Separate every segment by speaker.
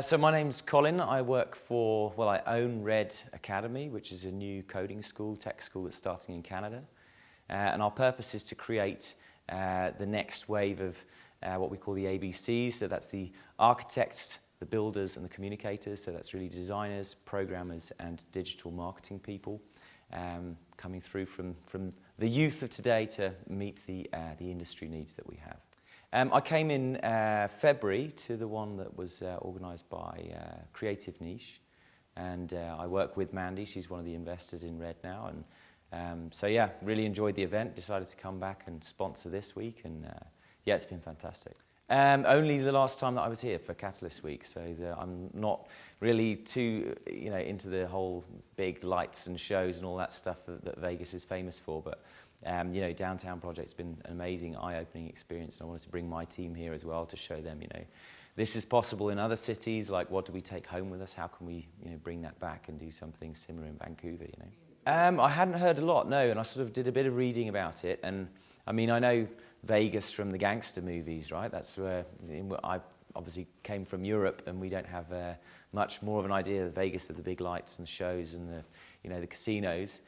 Speaker 1: So my name's Colin. I work for, well, I own Red Academy, which is a new coding school, tech school that's starting in Canada. And our purpose is to create the next wave of what we call the ABCs. So that's the architects, the builders and the communicators. So that's really designers, programmers and digital marketing people coming through from the youth of today to meet the industry needs that we have. I came in February to the one that was organised by Creative Niche, and I work with Mandy. She's one of the investors in Red now, and so yeah, really enjoyed the event. Decided to come back and sponsor this week, and yeah, it's been fantastic. Only the last time that I was here for Catalyst Week, so I'm not really too into the whole big lights and shows and all that stuff that Vegas is famous for, but downtown project's been an amazing, eye-opening experience, and I wanted to bring my team here as well to show them, this is possible in other cities. Like, what do we take home with us? How can we, bring that back and do something similar in Vancouver? I hadn't heard a lot, no, and I sort of did a bit of reading about it, and I mean, I know Vegas from the gangster movies, right? That's where I obviously came from Europe, and we don't have much more of an idea of Vegas, of the big lights and shows and the casinos.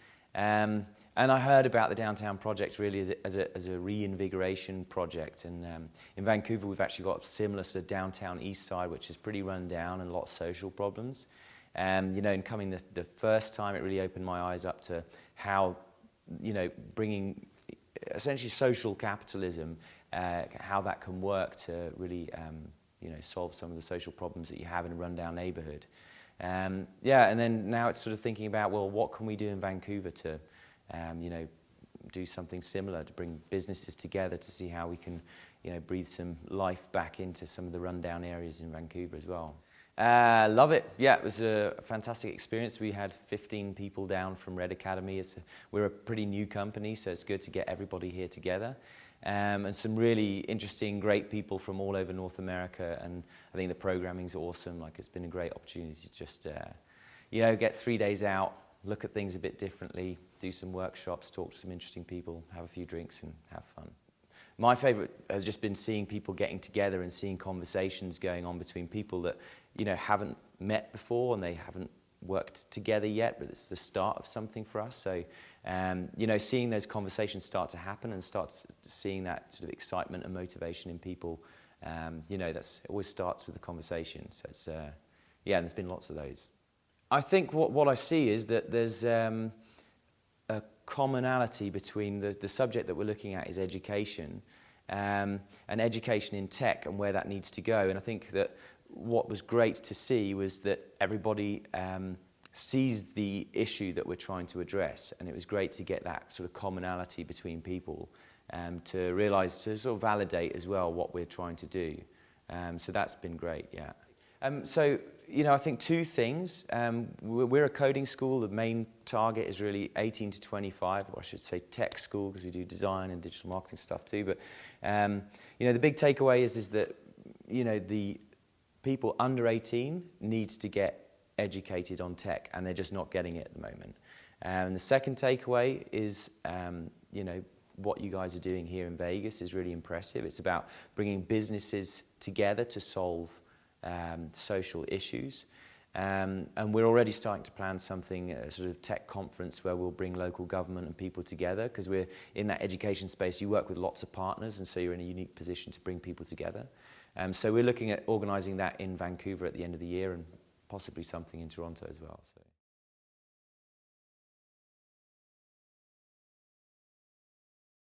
Speaker 1: And I heard about the downtown project really as a reinvigoration project. And in Vancouver, we've actually got a similar sort of downtown east side, which is pretty run down and a lot of social problems. And coming the first time, it really opened my eyes up to how, bringing essentially social capitalism, how that can work to really, solve some of the social problems that you have in a rundown neighborhood. And then now it's sort of thinking about, well, what can we do in Vancouver to do something similar, to bring businesses together to see how we can, breathe some life back into some of the rundown areas in Vancouver as well. Love it. Yeah, it was a fantastic experience. We had 15 people down from Red Academy. We're a pretty new company, so it's good to get everybody here together. And some really interesting, great people from all over North America, and I think the programming's awesome. Like, it's been a great opportunity to just, get 3 days out, look at things a bit differently, do some workshops, talk to some interesting people, have a few drinks and have fun. My favourite has just been seeing people getting together and seeing conversations going on between people that, haven't met before and they haven't worked together yet, but it's the start of something for us. So, seeing those conversations start to happen and start seeing that sort of excitement and motivation in people, it always starts with the conversation. So it's, and there's been lots of those. I think what I see is that there's a commonality between the subject that we're looking at is education, and education in tech and where that needs to go. And I think that what was great to see was that everybody sees the issue that we're trying to address, and it was great to get that sort of commonality between people, to realise, to sort of validate as well what we're trying to do. So that's been great, yeah. I think two things. We're a coding school. The main target is really 18 to 25, or I should say tech school, because we do design and digital marketing stuff too. But, the big takeaway is that, the people under 18 needs to get educated on tech, and they're just not getting it at the moment. And the second takeaway is, what you guys are doing here in Vegas is really impressive. It's about bringing businesses together to solve social issues, and we're already starting to plan something, a sort of tech conference where we'll bring local government and people together, because we're in that education space. You work with lots of partners, and so you're in a unique position to bring people together. So we're looking at organising that in Vancouver at the end of the year, and possibly something in Toronto as well. So.